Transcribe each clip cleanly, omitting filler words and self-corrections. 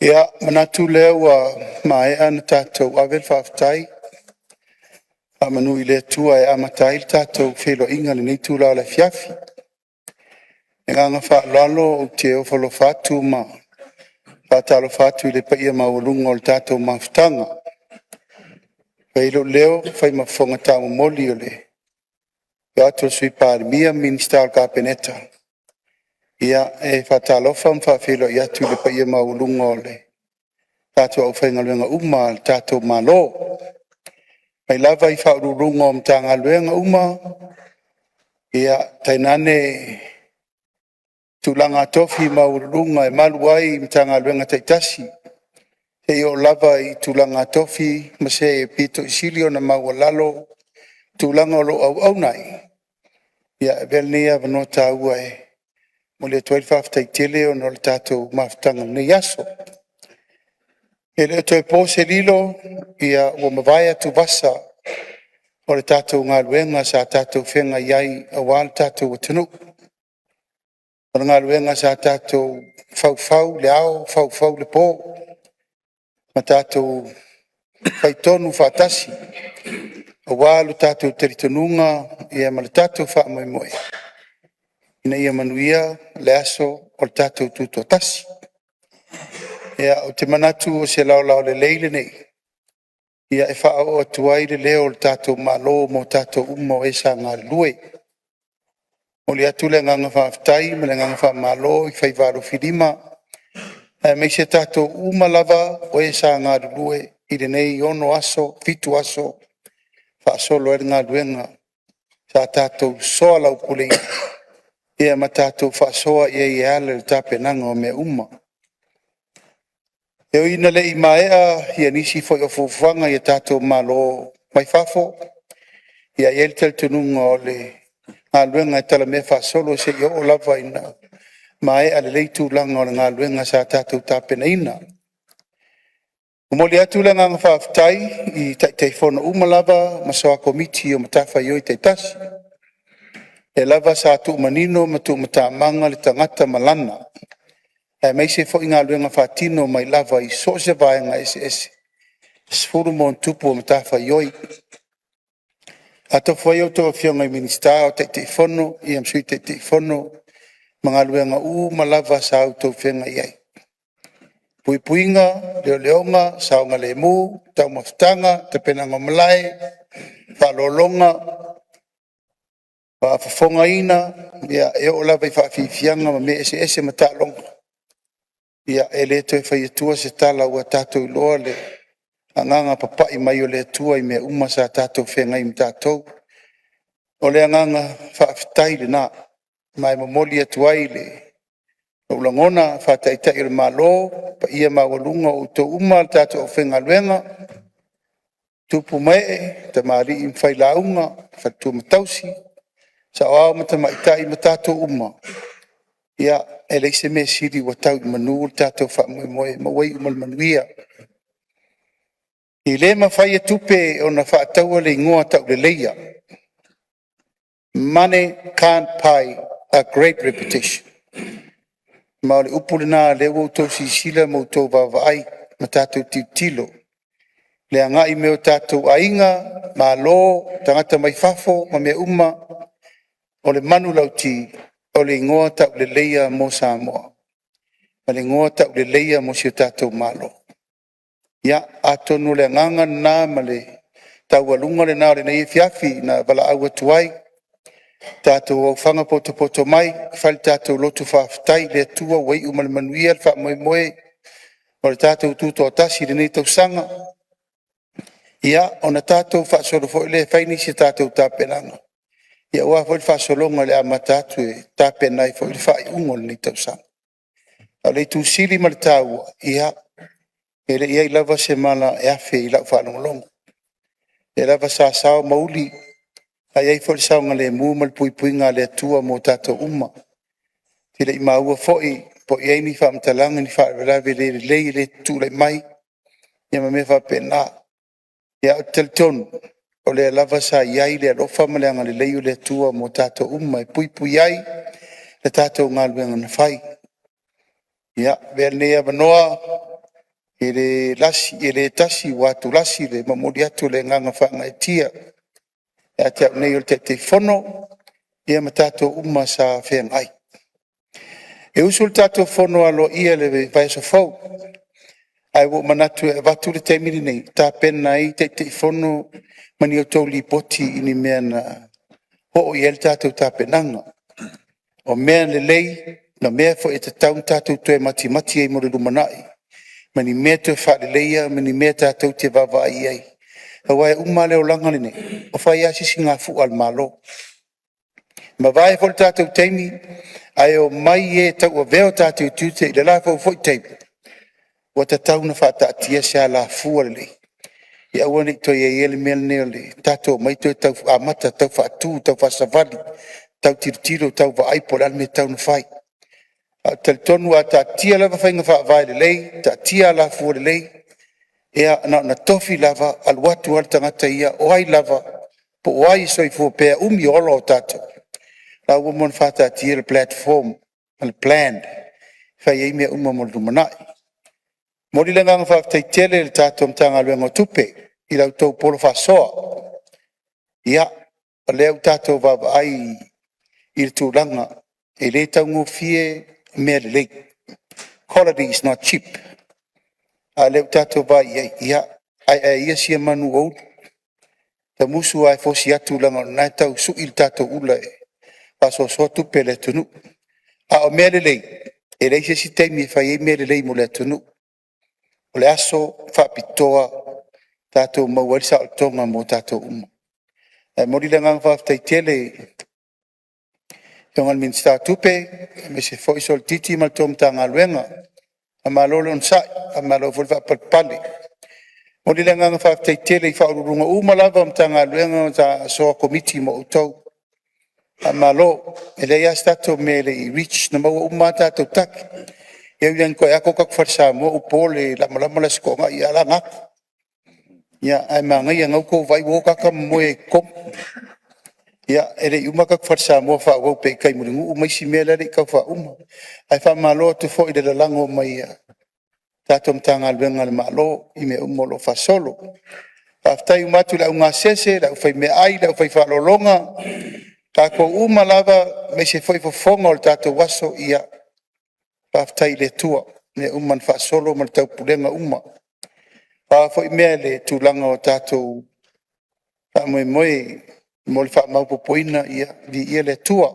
Ia, manatu lea ua maea na tātou avel whaafetai. A manu I lea tua e amatai le tātou wheloinga le nei tūlau le fiafi. E nganga whaalalo o te o whalo whātu ma whātalo whātu I le paia maulunga o le tātou mawhitanga. Weilo leo whai mawhonga tāmu moli o le. Ia ato sui pārimia minister Kapeneta. Ia e whātalofa mwhawhelo I atu le paia maulunga o le. Tātou au whainga luenga uma le tātou malo. Mai lava I whaururunga o mtanga luenga uma. Ia tainane tulanga tofi maururunga e maluai mtanga luenga taitasi. E o lava I tulanga tofi mase e pito isilio na mawalalo tulanga o lo au nai. Ia velnia vanota ua e. Mole 12 taitele o no le tātou maftanga ne yaso. E leo toi pose lilo ia ua mawaya tu vasa o le tātou ngā luenga sa tātou whenga iai a wāl tātou watanu. O le ngā luenga sa tātou fau le ao, fau le pō. Ma tātou whaitonu whātasi. O wālu tātou teritonunga ia ma le tātou whaamoemoe. Ina ia manuia le aso o le tātou tūtua tasi. Ia o te manatu o se lao le leile nei. Ia e wha o atuai le leo le tātou malo mo tātou umo e sa ngā lue. O le atu le nganga whaaftai, me le nganga wha malo I whai varo whirima. Me se tātou uma lava o e sa ngā lue I le nei ono aso, fitu aso, wha solo e ngā luenga. Sa tātou soa lau pule. Ia ma tātou wha soa I ale le tāpenanga o me uma. E o ina le I maea ia nisi foi o fufuanga I tātou malo mai fafo. Ia el tel tununga o le ngā luenga e tala me wha solo se I o lava ina. Maea le leitu langa o le ngā luenga sa tātou tāpena ina. Umoli atu le ngā whaaftai I tai whono umalava masoa komiti o matafa ioi tai tasi. E lava sa tu manino matu matamanga le tangata malana. E mai se fo inga luenga whaatino mai lava I so se vaenga ese. Sfuru mo tupu o matafa ioi. Ato foi o to fionga I minister o te whono, I am sui te whono, mga luenga malava sa auto whenga iai. Puipuinga, leonga, saunga le mu, tau mawhitanga, te penanga malai, whalolonga, whafonga ina, ia e o lava I whaafifianga ma me ese matalonga. Ia e le toi whaiatua se tala ua tātou loa le anganga papai mai o le atua I mea uma sa tātou whenga I mtātou. O le anganga whaafitai le nā, mai mamoli atuai le o langona whaataitai le malo, pa ia mawalunga o tō uma le tātou whenga luenga, tupu mai, te maari I mwhai launga, whatua matausi, sa o mata maitai ma tātou uma. Ia, e leise me siri wa tau I manu le tātou whaamoemoe, ma wai umal manuia. I le mawhai e tupe o na whaataua le ingoa tau le leia. Money can't buy a great reputation. Ma le upule nā le o tō sisila mo tō vavai ma tātou tilo. Le angai meo tātou ainga, ma lo, tangata mai fafo, ma mea uma, o le manu lauti, o le ingoa tau le leia mo Samoa. Ma le ingoa tau le leia mo sio tātou malo. Ia, atonu le nganga nā ma le tau alunga le nā le nei fiafi na wala aua tuai. Tātou au whanga poto mai, whali tātou lotu whaafitai le tua wei umal manuia le whaamoemoe, o le tātou tūto atasi le nei tau sanga. Ia, o na tātou whaasolo fo le whaini si tātou tāpenanga. Ia ua fo le whaasolonga le amatatu e tāpenai fo le whai ungo le nei tau sanga. A le tu siri ma le tāua, ia, e le ia I lava se mala e afe I lau whaanongolonga. E lava sa sao mauli, ai ai fo le saunga le mu mal puipuinga le atua mo tātou uma. Tila I maua foi, po I aini whaamtalanga ni whaarelave le tūlai mai, ia ma me whapena. Ia o telton, o le lava sa iai le alofa maleanga le leio le atua mo tātou uma, puipui ai, le tātou ngā luenga na whai. Ia, vea nea vanoa, ele lasi ele tasi watu lasi le mamodi atu le nganga whanga tia e te au nei o te fono ia matato uma sa whengai e usul tato fono alo ia le vai so fau ai wo manatu e watu le te miri nei ta pena i te fono mani o tau li poti ini mea na ho o iel tato ta penanga o mea le lei na mea fo e te taun tato tu e mati mati e mo le lumanai mani mea tu e whaale leia mani mea tato te vava ai ai Hawaii umale o langa ni o fai asi singa fu al malo ma vai fo tato teimi ai o mai e tau o veo tato tute le la fo fo teimi o ta tau na fata tia sa la fu le ia wani to ye ele mel ne le tato mai to tau amata tau fa tu tau fa savali tau tiro tau va ai por al me tau na fai tal tonu ata tia lava fai nga fa vai le ta tia la fu le ia na tofi lava al watu al tangata ia o ai lava po o ai so i fu pe umi olo tato la woman fata tia le platform al planned fa ye me umma mo dumanai mo di lenga fa tai tele le tato mtanga luengo tupe i lau tau polo fa soa ia leo tato va ai il tulanga e le tau fie me le quality is not cheap a leo tato va ia ai ia sia manu o ta musu ai fosi atu langa na tau su il tato ula pa so so tupe le tunu a o me le e le si temi fa ye me le mo le tunu o le aso whapitoa tātou mauari sa o tonga mo tātou uma. E mori le ngang whaftai tele yongan min sta tupe me se foi sol titi mal tom tanga luenga a malolo nsai a malo fulfa palpale. Mori le ngang whaftai tele I whaururunga umalava mtanga luenga ta soa komiti mo utau a malo ele ya stato mele I reach na maua umata tātou tak. Iau yang koe ako kak farsa mo upole la malama la skonga I ala ngak. Ya ai manga yang ngau vai wo kaka moe kom. Ya ere uma kak farsa mo fa wo pe kai muringu umai si mela re ka fa uma. Ai fa malo tu fo I le lango mai tatom tanga luenga le malo I me umolo fa solo. Aftai umatu la unga sese la ufai me ai la ufai fa lolonga. Ka ko uma lava me se foi fo fonga o tato waso ia. Aftai le tua ne uman fa solo mal tau pulenga uma. Pa foi me le tulanga o tato fa moe moe mo le fa mau popoina ia di ia le tua.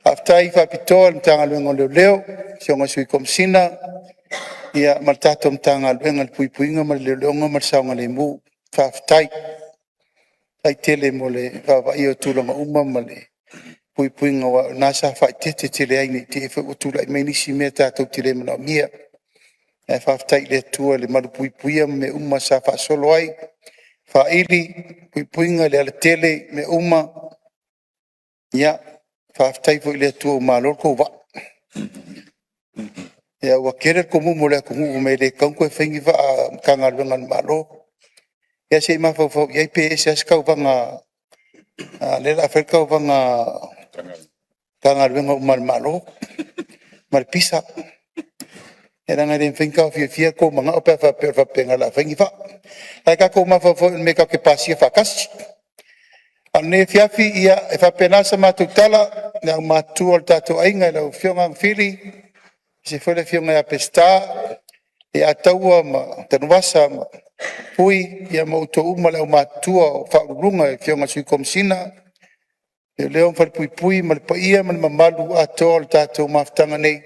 Aftai fa pitoa mtanga luenga leo leo sionga sui komsina ia mal tato mtanga luenga le puipuinga mal leo leonga mal saunga le mu fa aftai ai tele mo le fa va io tulanga uma male puipuinga wa nasa fa tete tele ai ni te fa utula mai ni si me tato tele mana mia e fa aftai le tua le mal puipuia me uma sa fa solo ai fa ili puipuinga le tele me uma ia fa aftai fo le tua malo ko va ia wa kere ko mo le ko mo me le kan ko fengi va kanga le ngal malo ia se ma fo ia PS ka vanga le la fer ka vanga kanga le ngal malo mal pisa era ngare fenga fia ko manga o pa penga la fengi va ai ka ko ma fo me ka ke pasia fa kas ane fiafi ia e fa penasa matutala na matu al tato ainga la fionga fili se foi le fionga ya pesta e ataua ma tanuasa ma pui ia mo to uma le matua fa runga e fionga sui komsina e leo fa pui ma pa ia ma malu atol tato maftanga nei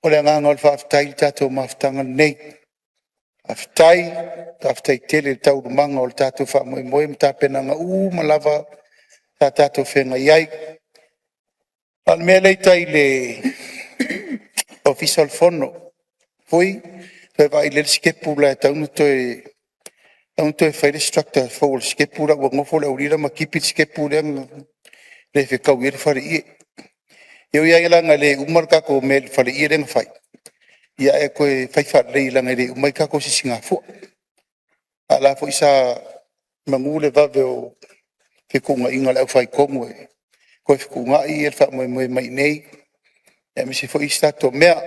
o le nganga fa aftai tato maftanga nei aftai tele tau manga o tato fa mo mta penanga malava tato fenga iai al mele tai le official fono pui pe vai le skepu la tau no to fai le structure fo le skepu la wo fo le urira ma kipi skepu le fe kau ir fa i eu ia la ngale umar ka ko mel fa i reng fai ia e ko fai fa le la ngale umai ka ko si singa fo ala fo isa mangule va veo ke ko nga inga la fai komo ko ko nga I fa mo mai nei e mi se fo ista to mea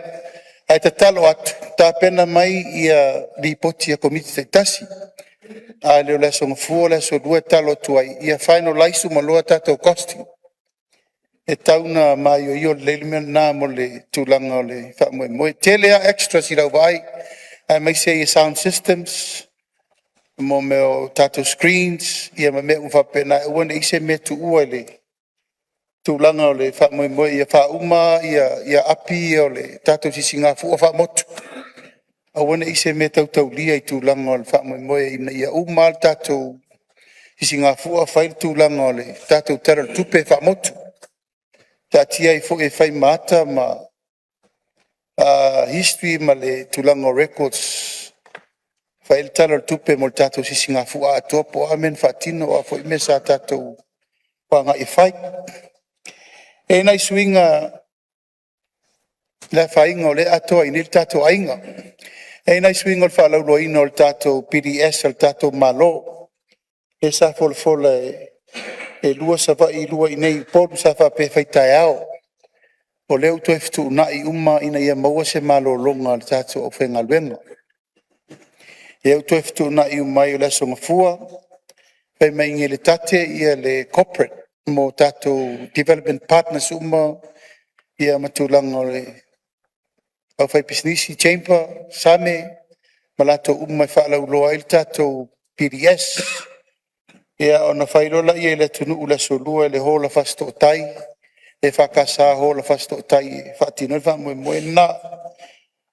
ai tatalo atu tapena mai ia ripoti a komiti taitasi a leo le asogafua le asolua e talo atu ai ia finalaisu ma loa tatou costing e tauna maioio le leili mea lanā mo le tulaga o le faamoemoe tele a extras i lauva ai ae maise ia sound systems mo meo tatou screens ia ma mea ua faapena e ua ne ise mea tuua i le tulaga o le faamoemoe ia faauma ia api o le tatou sisigafua faamotu aua ne ise mea tautaulia i tulaga o le faamoemoe ina ia uma le tatou sisigafua fai le tulaga o le tatou tala le tupe faamotu taatia ai foʻi e fai mata ma history ma le tulaga o records fai le tala le tupe mo le tatou sisigafua atoa po a men faatino o a foʻi mea sa tatou paagaʻi fai e nai suiga le afaiga o le atoa ini le tatou aiga e nai suiga o le faalauloaina o le tatou PDS o le tatou malo e sa folafola e lua savaʻi lua i nei polu sa faape faitaeao o lea utoe fetuunaʻi uma ina ia maua se malōloga le tatou aufaigaluega ia utoe fetuunaʻi uma ai o le asogafua fai maigi le tate ia le corporate mo tatou development partners uma ia matulaga o le aufai pisinisi chamber same ma latou uma e faalauloa ai le tatou PDS ia ona failola ia i le atunuu le asolua e le hola fasitootai e faakasā hola fasitootai e faatino i le faamoemoe na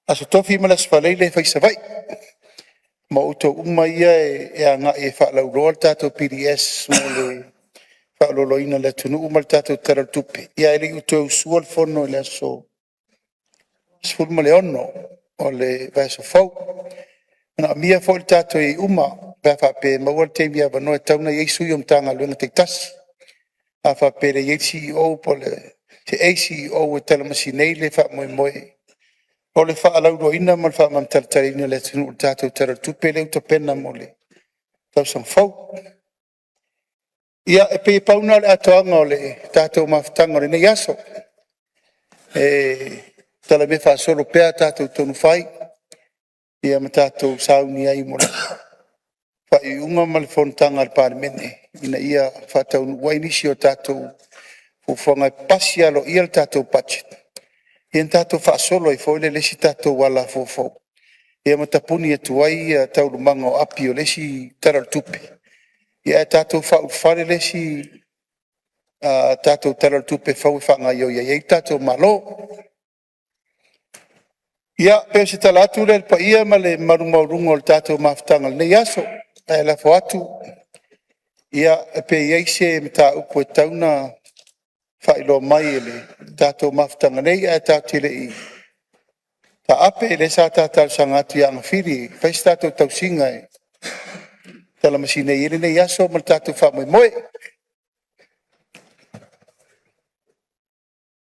aso tofi ma le asofalai le faisavaʻi ma outou uma ia e agaʻi e faalauloa le tatou PDS mo le faaloloina le atunuu ma le tatou tala le tupe ia e leʻi utoe usua le fono i le aso sefulu ma le ono o le vaesofou na mia foʻi le tatou iai uma pe faape maua le taimi avanoa e tauna iai sui o matagaluega taitasi a faape le iai CEO po le te ACEO e talamasinei le faamoemoe o le faalauloaina ma le faamamataletaleina le atunuu le tatou tala le tupe le utapena mo le tausagafou ia e pei pauna o le atoaga o le tatou mafutaga o lenei aso e tala me faasolo pea tatou tonu fai ia ma tatou sauni ai mo le faaiʻuga ma le fonotaga a le palemene ina ia faataunuu ai nisi o tatou fuafuaga e pasi aloia le tatou budget ia na tatou faasolo ai foʻi le lesi tatou ala fuafou ia ma tapuni atu ai taulumaga o api o lesi tala le tupe ia e tatou faaulufale lesi tatou tala le tupe fau e faagaio ia iai tatou malo ia pe se tala atu le paia ma le marumauruga o le tatou mafutaga lenei aso e lafo atu ia e pe iai se mataupu e tauna faailoa mai e le tatou mafutaga nei ae tautileʻi taape le sa tatalosaga atu ia agafili fai se tatou tausiga e talamasinei ai lenei aso ma le tatou faamoemoe